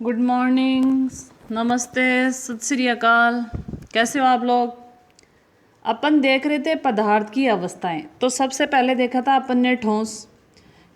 Good morning, नमस्ते, सत श्री अकाल। कैसे हो आप लोग? अपन देख रहे थे पदार्थ की अवस्थाएं। तो सबसे पहले देखा था अपन ने ठोस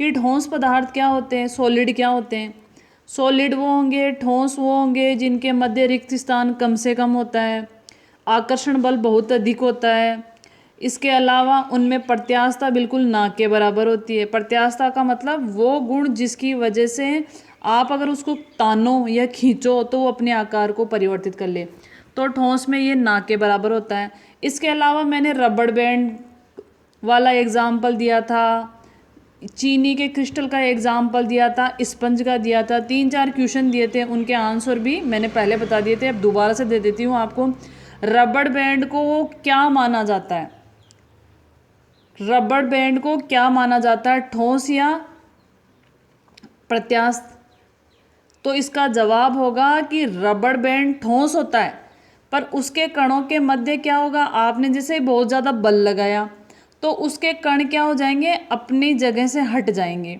कि ठोस पदार्थ क्या होते हैं, सॉलिड क्या होते हैं। सॉलिड वो होंगे, ठोस वो होंगे जिनके मध्य रिक्त स्थान कम से कम होता है, आकर्षण बल बहुत अधिक होता है। इसके अलावा उनमें प्रत्यास्थता बिल्कुल ना के बराबर होती है। प्रत्यास्थता का मतलब वो गुण जिसकी वजह से आप अगर उसको तानो या खींचो तो वो अपने आकार को परिवर्तित कर ले। तो ठोस में ये ना के बराबर होता है। इसके अलावा मैंने रबड़ बैंड वाला एग्जाम्पल दिया था, चीनी के क्रिस्टल का एग्जाम्पल दिया था, स्पंज का दिया था। 3-4 क्वेश्चन दिए थे, उनके आंसर भी मैंने पहले बता दिए थे। अब दोबारा से दे देती हूँ आपको। रबड़ बैंड को क्या माना जाता है? रबड़ बैंड को क्या माना जाता है, ठोस या प्रत्यास्थ? तो इसका जवाब होगा कि रबड़ बैंड ठोस होता है, पर उसके कणों के मध्य क्या होगा, आपने जैसे बहुत ज़्यादा बल लगाया तो उसके कण क्या हो जाएंगे, अपनी जगह से हट जाएंगे।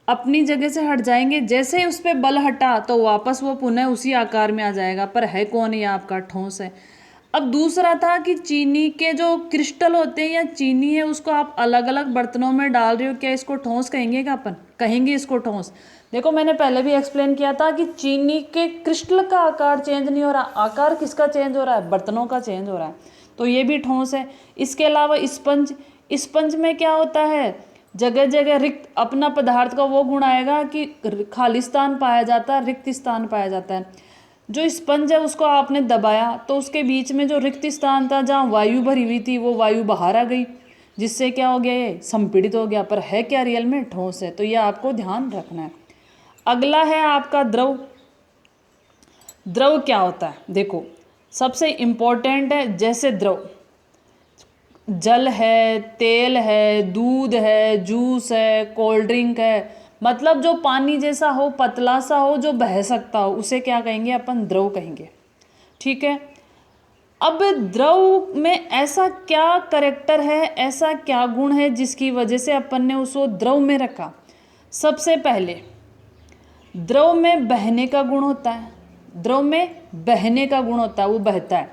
अपनी जगह से हट जाएंगे, जैसे ही उस पर बल हटा तो वापस वो पुनः उसी आकार में आ जाएगा। पर है कौन? ये आपका ठोस है। अब दूसरा था कि चीनी के जो क्रिस्टल होते हैं या चीनी है, उसको आप अलग अलग बर्तनों में डाल रहे हो, क्या इसको ठोस कहेंगे? क्या अपन कहेंगे इसको ठोस? देखो, मैंने पहले भी एक्सप्लेन किया था कि चीनी के क्रिस्टल का आकार चेंज नहीं हो रहा। आकार किसका चेंज हो रहा है? बर्तनों का चेंज हो रहा है। तो ये भी ठोस है। इसके अलावा स्पंज, स्पंज में क्या होता है, जगह जगह रिक्त, अपना पदार्थ का वो गुण आएगा कि खाली स्थान पाया जाता है, रिक्त स्थान पाया जाता है। जो स्पंज है उसको आपने दबाया तो उसके बीच में जो रिक्त स्थान था, जहाँ वायु भरी हुई थी, वो वायु बाहर आ गई, जिससे क्या हो गया, ये संपीड़ित हो गया। पर है क्या रियल में? ठोस है। तो ये आपको ध्यान रखना है। अगला है आपका द्रव। द्रव क्या होता है? देखो, सबसे इम्पोर्टेंट है, जैसे द्रव जल है, तेल है, दूध है, जूस है, कोल्ड ड्रिंक है, मतलब जो पानी जैसा हो, पतला सा हो, जो बह सकता हो, उसे क्या कहेंगे? अपन द्रव कहेंगे। ठीक है। अब द्रव में ऐसा क्या करेक्टर है, ऐसा क्या गुण है जिसकी वजह से अपन ने उसको द्रव में रखा? सबसे पहले द्रव में बहने का गुण होता है। द्रव में बहने का गुण होता है, वो बहता है,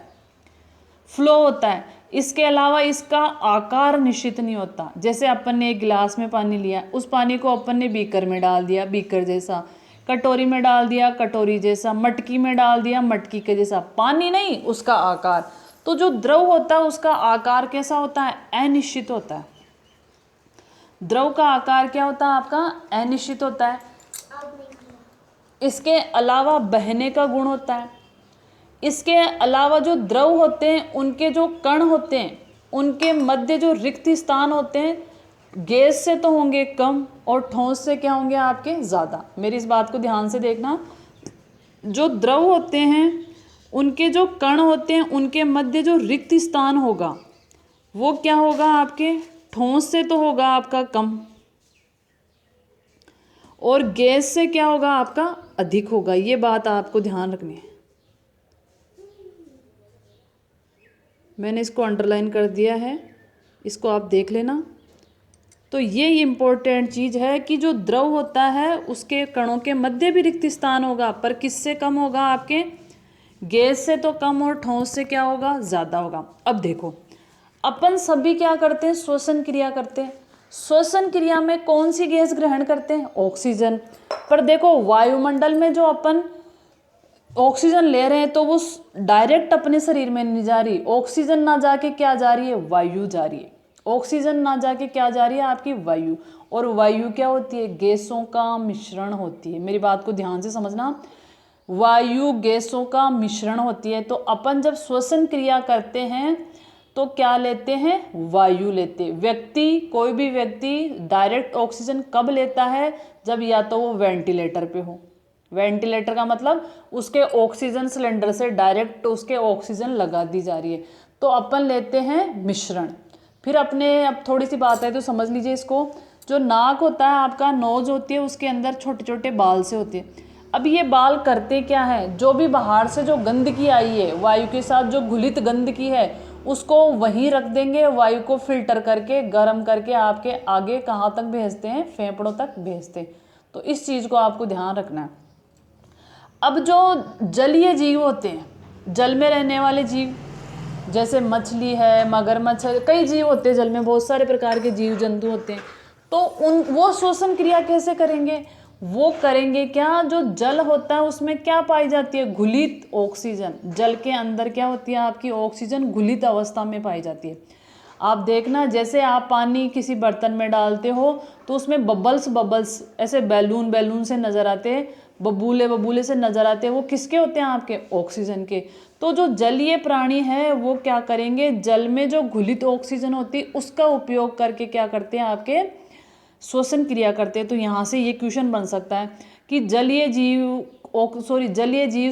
फ्लो होता है। इसके अलावा इसका आकार निश्चित नहीं होता। जैसे अपन ने एक गिलास में पानी लिया, उस पानी को अपन ने बीकर में डाल दिया, बीकर जैसा, कटोरी में डाल दिया, कटोरी जैसा, मटकी में डाल दिया, मटकी के जैसा। पानी नहीं, उसका आकार। तो जो द्रव होता है उसका आकार कैसा होता है? अनिश्चित होता है। द्रव का आकार क्या होता है आपका? अनिश्चित होता है। इसके अलावा बहने का गुण होता है। इसके अलावा जो द्रव होते हैं उनके जो कण होते हैं, उनके मध्य जो रिक्त स्थान होते हैं, गैस से तो होंगे कम और ठोस से क्या होंगे आपके? ज़्यादा। मेरी इस बात को ध्यान से देखना। जो द्रव होते हैं उनके जो कण होते हैं, उनके मध्य जो रिक्त स्थान होगा वो क्या होगा आपके? ठोस से तो होगा आपका कम, और गैस से क्या होगा आपका? अधिक होगा। ये बात आपको ध्यान रखनी है। मैंने इसको अंडरलाइन कर दिया है, इसको आप देख लेना। तो ये इम्पोर्टेंट चीज़ है कि जो द्रव होता है उसके कणों के मध्य भी रिक्त स्थान होगा, पर किससे कम होगा आपके? गैस से तो कम, और ठोस से क्या होगा? ज़्यादा होगा। अब देखो, अपन सभी क्या करते हैं? श्वसन क्रिया करते हैं। श्वसन क्रिया में कौन सी गैस ग्रहण करते हैं? ऑक्सीजन। पर देखो, वायुमंडल में जो अपन ऑक्सीजन ले रहे हैं तो वो डायरेक्ट अपने शरीर में नहीं जा रही। ऑक्सीजन ना जाके क्या जा रही है? वायु जा रही है। ऑक्सीजन ना जाके क्या जा रही है आपकी? वायु। और वायु क्या होती है? गैसों का मिश्रण होती है। मेरी बात को ध्यान से समझना, वायु गैसों का मिश्रण होती है। तो अपन जब श्वसन क्रिया करते हैं तो क्या लेते हैं? वायु लेते हैं। व्यक्ति, कोई भी व्यक्ति डायरेक्ट ऑक्सीजन कब लेता है? जब या तो वो वेंटिलेटर पे हो। वेंटिलेटर का मतलब उसके ऑक्सीजन सिलेंडर से डायरेक्ट उसके ऑक्सीजन लगा दी जा रही है। तो अपन लेते हैं मिश्रण। फिर अपने, अब थोड़ी सी बात है तो समझ लीजिए इसको। जो नाक होता है आपका, नोज होती है, उसके अंदर छोटे छोटे बाल से होते हैं। अब ये बाल करते क्या है? जो भी बाहर से जो गंदगी आई है, वायु के साथ जो घुलित गंदगी है, उसको वहीं रख देंगे। वायु को फिल्टर करके, गर्म करके आपके आगे कहाँ तक भेजते हैं? फेफड़ों तक भेजते हैं। तो इस चीज़ को आपको ध्यान रखना है। अब जो जलीय जीव होते हैं, जल में रहने वाले जीव, जैसे मछली है, मगरमच्छ है, कई जीव होते हैं जल में, बहुत सारे प्रकार के जीव जंतु होते हैं। तो वो श्वसन क्रिया कैसे करेंगे? वो करेंगे क्या, जो जल होता है उसमें क्या पाई जाती है? घुलित ऑक्सीजन। जल के अंदर क्या होती है आपकी? ऑक्सीजन घुलित अवस्था में पाई जाती है। आप देखना, जैसे आप पानी किसी बर्तन में डालते हो तो उसमें बबल्स बबल्स ऐसे बैलून से नजर आते हैं, बबूले से नजर आते हैं। वो किसके होते हैं? आपके ऑक्सीजन के। तो जो जलीय प्राणी है वो क्या करेंगे, जल में जो घुलित ऑक्सीजन होती है उसका उपयोग करके क्या करते हैं? आपके श्वसन क्रिया करते हैं। तो यहाँ से ये क्वेश्चन बन सकता है कि जलीय जीव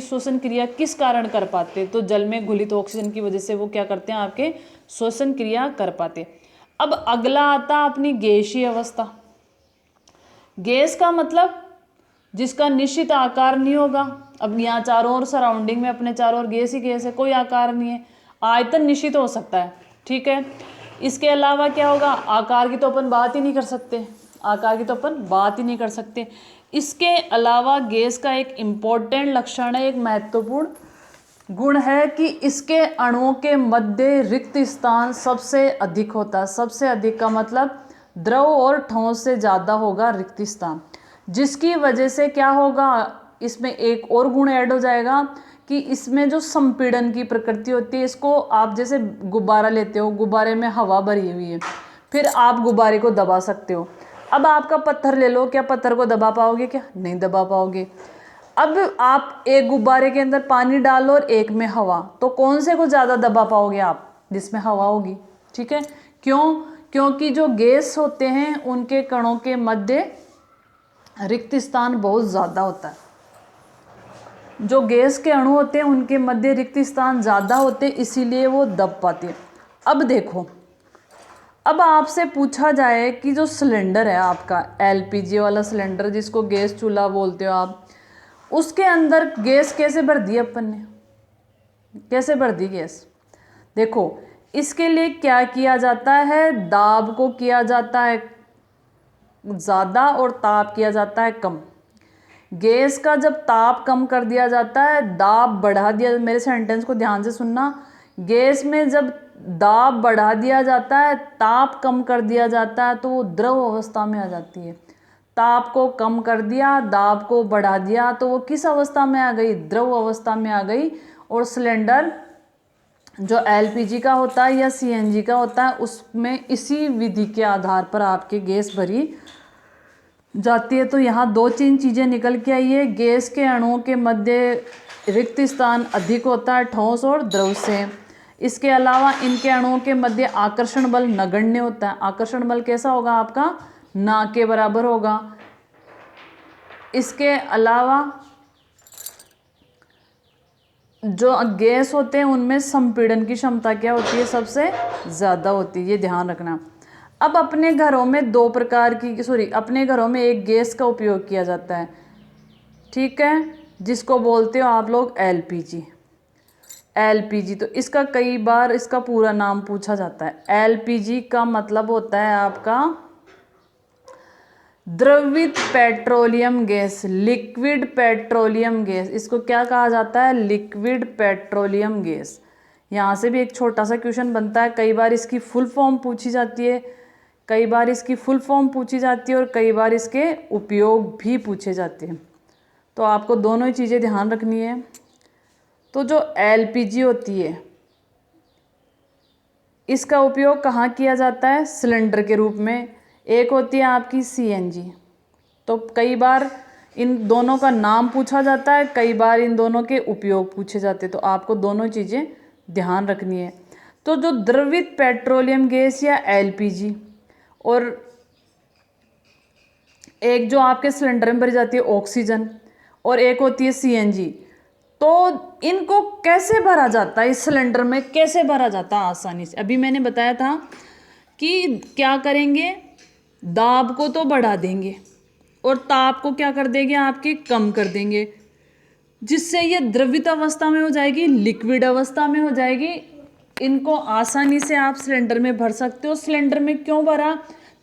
श्वसन क्रिया किस कारण कर पाते हैं? तो जल में घुलित ऑक्सीजन की वजह से वो क्या करते हैं? आपके श्वसन क्रिया कर पाते। अब अगला आता अपनी गैसीय अवस्था। गैस का मतलब जिसका निश्चित आकार नहीं होगा। अब यहाँ चारों ओर सराउंडिंग में अपने चारों ओर गैस ही गैस है, कोई आकार नहीं है। आयतन निश्चित हो सकता है, ठीक है। इसके अलावा क्या होगा? आकार की तो अपन बात ही नहीं कर सकते, इसके अलावा गैस का एक इम्पोर्टेंट लक्षण है, एक महत्वपूर्ण गुण है कि इसके अणुओं के मध्य रिक्त स्थान सबसे अधिक होता है। सबसे अधिक का मतलब द्रव और ठोस से ज़्यादा होगा रिक्त स्थान, जिसकी वजह से क्या होगा, इसमें एक और गुण ऐड हो जाएगा कि इसमें जो संपीड़न की प्रकृति होती है, इसको आप जैसे गुब्बारा लेते हो, गुब्बारे में हवा भरी हुई है, फिर आप गुब्बारे को दबा सकते हो। अब आपका पत्थर ले लो, क्या पत्थर को दबा पाओगे? क्या नहीं दबा पाओगे। अब आप एक गुब्बारे के अंदर पानी डालो और एक में हवा, तो कौन से को ज़्यादा दबा पाओगे आप? जिसमें हवा होगी, ठीक है। क्यों? क्योंकि जो गैस होते हैं उनके कणों के मध्य रिक्त स्थान बहुत ज़्यादा होता है। जो गैस के अणु होते हैं उनके मध्य रिक्त स्थान ज़्यादा होते हैं, इसीलिए वो दब पाते हैं। अब देखो, अब आपसे पूछा जाए कि जो सिलेंडर है आपका, एलपीजी वाला सिलेंडर जिसको गैस चूल्हा बोलते हो आप, उसके अंदर गैस कैसे भर दी अपन ने? कैसे भर दी गैस? देखो, इसके लिए क्या किया जाता है? दाब को किया जाता है ज़्यादा और ताप किया जाता है कम। गैस का जब ताप कम कर दिया जाता है, दाब बढ़ा दिया, मेरे सेंटेंस को ध्यान से सुनना, गैस में जब दाब बढ़ा दिया जाता है, ताप कम कर दिया जाता है, तो वो द्रव अवस्था में आ जाती है। ताप को कम कर दिया, दाब को बढ़ा दिया, तो वो किस अवस्था में आ गई? द्रव अवस्था में आ गई। और सिलेंडर जो एलपीजी का होता है या सीएनजी का होता है, उसमें इसी विधि के आधार पर आपकी गैस भरी जाती है। तो यहाँ दो तीन चीज़ें निकल के आई है। गैस के अणुओं के मध्य रिक्त स्थान अधिक होता है ठोस और द्रव से। इसके अलावा इनके अणुओं के मध्य आकर्षण बल नगण्य होता है। आकर्षण बल कैसा होगा आपका? ना के बराबर होगा। इसके अलावा जो गैस होते हैं उनमें संपीड़न की क्षमता क्या होती है? सबसे ज़्यादा होती है, ये ध्यान रखना। अब अपने घरों में अपने घरों में एक गैस का उपयोग किया जाता है, ठीक है, जिसको बोलते हो आप लोग एलपीजी। एलपीजी, तो इसका कई बार इसका पूरा नाम पूछा जाता है। एलपीजी का मतलब होता है आपका द्रवित petroleum gas, liquid petroleum gas. इसको क्या कहा जाता है? Liquid petroleum gas. यहाँ से भी एक छोटा सा क्वेश्चन बनता है, कई बार इसकी फुल फॉर्म पूछी जाती है, कई बार इसके उपयोग भी पूछे जाते हैं। तो आपको दोनों ही चीज़ें ध्यान रखनी है। तो जो एलपीजी होती है, इसका उपयोग कहाँ किया जाता है? सिलेंडर के रूप में। एक होती है आपकी सीएनजी। तो कई बार इन दोनों का नाम पूछा जाता है, कई बार इन दोनों के उपयोग पूछे जाते हैं। तो आपको दोनों चीज़ें ध्यान रखनी है। तो जो द्रवित पेट्रोलियम गैस या एलपीजी, और एक जो आपके सिलेंडर में भरी जाती है ऑक्सीजन, और एक होती है सीएनजी, तो इनको कैसे भरा जाता है? इस सिलेंडर में कैसे भरा जाता है आसानी से? अभी मैंने बताया था कि क्या करेंगे, दाब को तो बढ़ा देंगे और ताप को क्या कर देंगे आपके, कम कर देंगे, जिससे ये द्रवित अवस्था में हो जाएगी, लिक्विड अवस्था में हो जाएगी। इनको आसानी से आप सिलेंडर में भर सकते हो। सिलेंडर में क्यों भरा?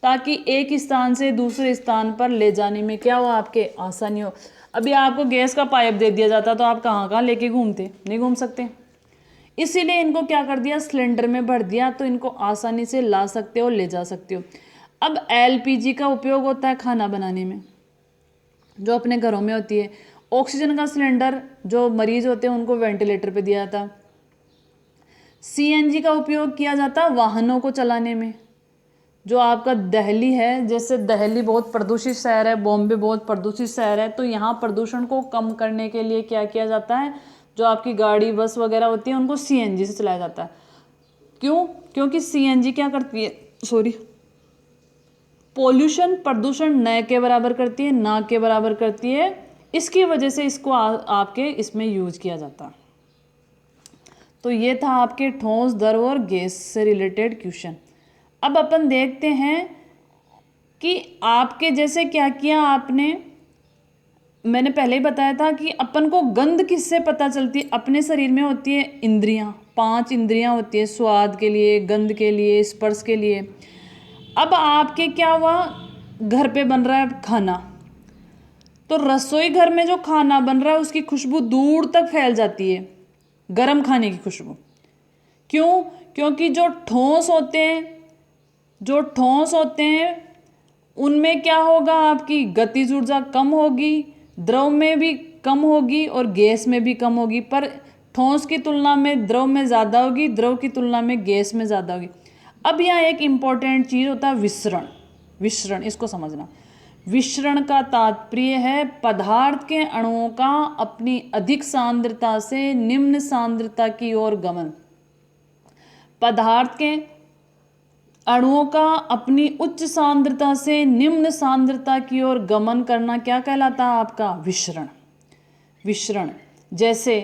ताकि एक स्थान से दूसरे स्थान पर ले जाने में क्या हो, आपके आसानी हो। अभी आपको गैस का पाइप दे दिया जाता तो आप कहाँ कहाँ लेके घूमते, नहीं घूम सकते। इसीलिए इनको क्या कर दिया, सिलेंडर में भर दिया, तो इनको आसानी से ला सकते हो, ले जा सकते हो। अब एलपीजी का उपयोग होता है खाना बनाने में, जो अपने घरों में होती है। ऑक्सीजन का सिलेंडर जो मरीज होते हैं उनको वेंटिलेटर पे दिया जाता। सीएनजी का उपयोग किया जाता वाहनों को चलाने में। जो आपका दिल्ली है, जैसे दिल्ली बहुत प्रदूषित शहर है, बॉम्बे बहुत प्रदूषित शहर है, तो यहाँ प्रदूषण को कम करने के लिए क्या किया जाता है, जो आपकी गाड़ी बस वगैरह होती है उनको सीएनजी से चलाया जाता है। क्यों? क्योंकि सीएनजी क्या करती है, पोल्यूशन, प्रदूषण न के बराबर करती है, ना के बराबर करती है। इसकी वजह से इसको आपके इसमें यूज किया जाता है। तो ये था आपके ठोस, द्रव और गैस से रिलेटेड क्वेश्चन। अब अपन देखते हैं कि आपके जैसे क्या किया आपने। मैंने पहले ही बताया था कि अपन को गंध किससे पता चलती है। अपने शरीर में होती है इंद्रियां, 5 इंद्रियां होती है, स्वाद के लिए, गंध के लिए, स्पर्श के लिए। अब आपके क्या हुआ, घर पे बन रहा है खाना, तो रसोई घर में जो खाना बन रहा है उसकी खुशबू दूर तक फैल जाती है, गर्म खाने की खुशबू। क्यों? क्योंकि जो ठोस होते हैं उनमें क्या होगा, आपकी गतिज ऊर्जा कम होगी, द्रव में भी कम होगी और गैस में भी कम होगी। पर ठोस की तुलना में द्रव में ज़्यादा होगी, द्रव की तुलना में गैस में ज़्यादा होगी। अब यहाँ एक इम्पॉर्टेंट चीज़ होता है विसरण। विसरण, इसको समझना। विसरण का तात्पर्य है पदार्थ के अणुओं का अपनी अधिक सांद्रता से निम्न सांद्रता की ओर गमन। पदार्थ के अणुओं का अपनी उच्च सांद्रता से निम्न सांद्रता की ओर गमन करना क्या कहलाता है, आपका विसरण। विसरण जैसे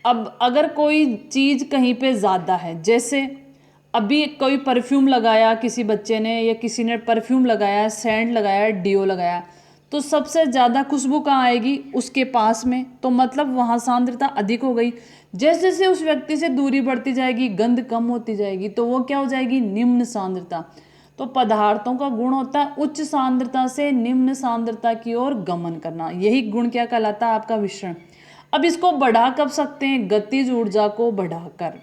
अब अगर कोई चीज़ कहीं पे ज़्यादा है, जैसे अभी कोई परफ्यूम लगाया किसी बच्चे ने, या किसी ने परफ्यूम लगाया, सेंट लगाया, डिओ लगाया, तो सबसे ज़्यादा खुशबू कहाँ आएगी, उसके पास में। तो मतलब वहाँ सांद्रता अधिक हो गई। जैसे जैसे उस व्यक्ति से दूरी बढ़ती जाएगी, गंध कम होती जाएगी, तो वो क्या हो जाएगी, निम्न सांद्रता। तो पदार्थों का गुण होता है उच्च सांद्रता से निम्न सांद्रता की ओर गमन करना। यही गुण क्या कहलाता है, आपका विसरण। अब इसको बढ़ा कब सकते हैं, गतिज ऊर्जा को बढ़ाकर।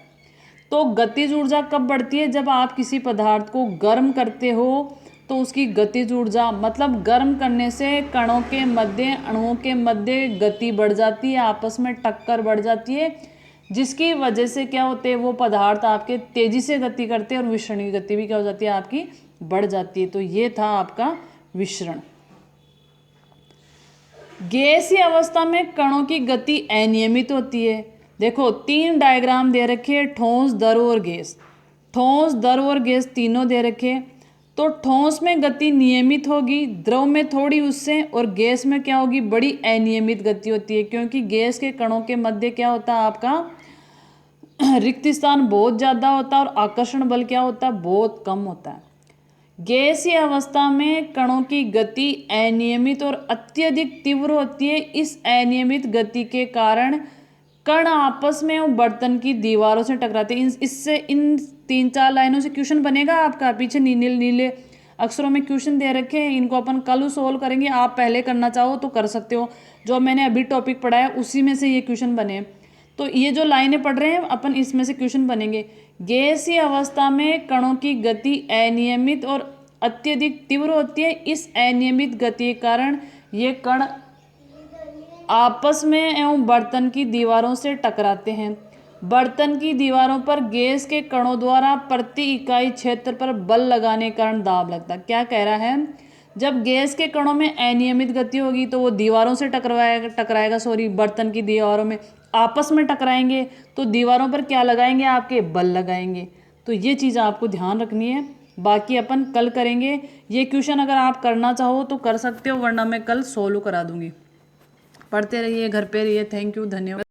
तो गतिज ऊर्जा कब बढ़ती है, जब आप किसी पदार्थ को गर्म करते हो तो उसकी गतिज ऊर्जा, मतलब गर्म करने से कणों के मध्य, अणुओं के मध्य गति बढ़ जाती है, आपस में टक्कर बढ़ जाती है, जिसकी वजह से क्या होते हैं, वो पदार्थ आपके तेजी से गति करते हैं और विसरण की गति भी क्या हो जाती है, आपकी बढ़ जाती है। तो ये था आपका विसरण। गैसीय अवस्था में कणों की गति अनियमित होती है। देखो 3 डायग्राम दे रखे, ठोस, द्रव और गैस। ठोस, द्रव और गैस तीनों दे रखे। तो ठोस में गति नियमित होगी, द्रव में थोड़ी उससे, और गैस में क्या होगी, बड़ी अनियमित गति होती है। क्योंकि गैस के कणों के मध्य क्या होता है, आपका रिक्त स्थान बहुत ज़्यादा होता है और आकर्षण बल क्या होता है, बहुत कम होता है। गैसीय अवस्था में कणों की गति अनियमित और अत्यधिक तीव्र होती है। इस अनियमित गति के कारण कण आपस में और बर्तन की दीवारों से टकराते हैं। इससे इन 3-4 लाइनों से क्वेश्चन बनेगा आपका, पीछे नीले नीले अक्षरों में क्वेश्चन दे रखे हैं। इनको अपन कल सोल्व करेंगे, आप पहले करना चाहो तो कर सकते हो। जो मैंने अभी टॉपिक पढ़ा है उसी में से ये क्वेश्चन बने। तो ये जो लाइनें पढ़ रहे हैं अपन, इसमें से क्वेश्चन बनेंगे। गैसीय अवस्था में कणों की गति अनियमित और अत्यधिक तीव्र होती है। इस अनियमित गति के कारण ये कण आपस में एवं बर्तन की दीवारों से टकराते हैं। बर्तन की दीवारों पर गैस के कणों द्वारा प्रति इकाई क्षेत्र पर बल लगाने के कारण दाब लगता है। क्या कह रहा है, जब गैस के कणों में अनियमित गति होगी तो वो दीवारों से टकराएगा, बर्तन की दीवारों में आपस में टकराएंगे, तो दीवारों पर क्या लगाएंगे, आपके बल लगाएंगे। तो ये चीज़ आपको ध्यान रखनी है। बाकी अपन कल करेंगे। ये क्वेश्चन अगर आप करना चाहो तो कर सकते हो, वरना मैं कल सोल्व करा दूंगी। पढ़ते रहिए, घर पे रहिए। थैंक यू, धन्यवाद।